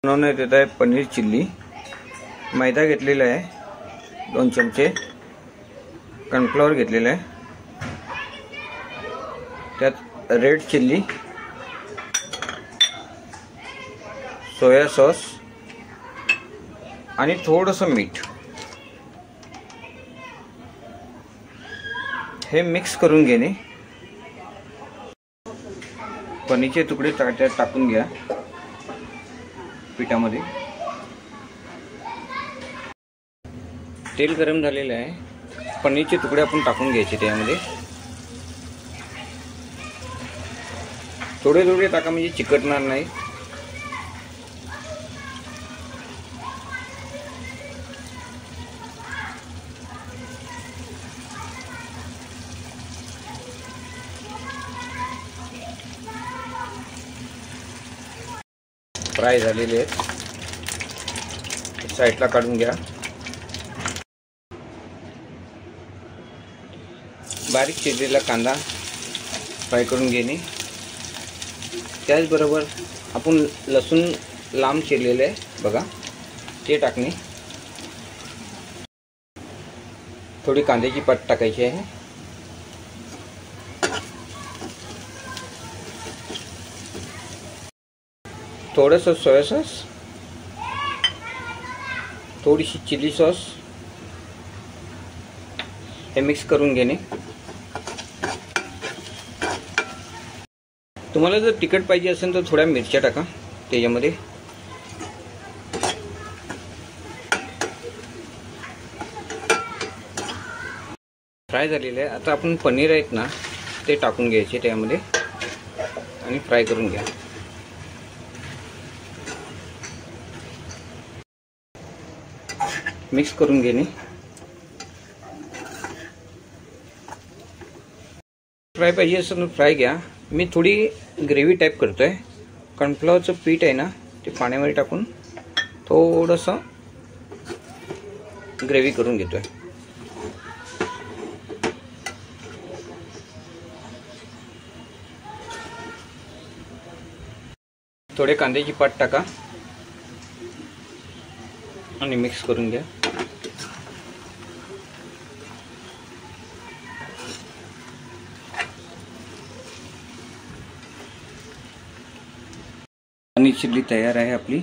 बनवण्यात येत आहे पनीर चिल्ली। मैदा घेतलेला आहे 2 चमचे, कॉर्नफ्लॉवर घेतलेला आहे, त्यात रेड चिल्ली, सोया सॉस आणि थोडंसं मीठ हे मिक्स करून घेणे। पनीरचे तुकडे त्यात टाकून घ्या पिठामध्ये। तेल गरम झालेलं आहे, पनीरचे तुकडे आपण टाकून घ्यायचे त्यामध्ये। थोडे थोडे टाका म्हणजे चिकटणार नाही। फ्राय झालेले आहेत, साईडला काढून घ्या। बारीक चिरलेला कांदा फ्राय करून घेणे। त्याचबरोबर आपण लसूण लांब चिरलेले आहे बघा, ते टाकणे। थोडी कांद्याची पात टाकायची आहे, थोडंसं सोया सॉस, थोडीशी चिली सॉस हे मिक्स करून घेणे। तुम्हाला जर तिखट पाहिजे असेल तर थोड्या मिरच्या टाका त्याच्यामध्ये। फ्राय झालेले आहे, आता आपण पनीर आहेत ना ते टाकून घ्यायचे त्यामध्ये आणि फ्राय करून घ्या। मिक्स करून घेणे। फ्राय पाहिजे असेल तर फ्राय घ्या। मी थोडी ग्रेव्ही टाईप करतोय। कॉर्नफ्लॉवरचं पीठ आहे ना ते पाण्यामध्ये टाकून थोडंसं ग्रेव्ही करून घेतोय। थोडे कांद्याची पात टाका आणि मिक्स करून घ्या। पनीर चिल्ली तयार आहे आपली।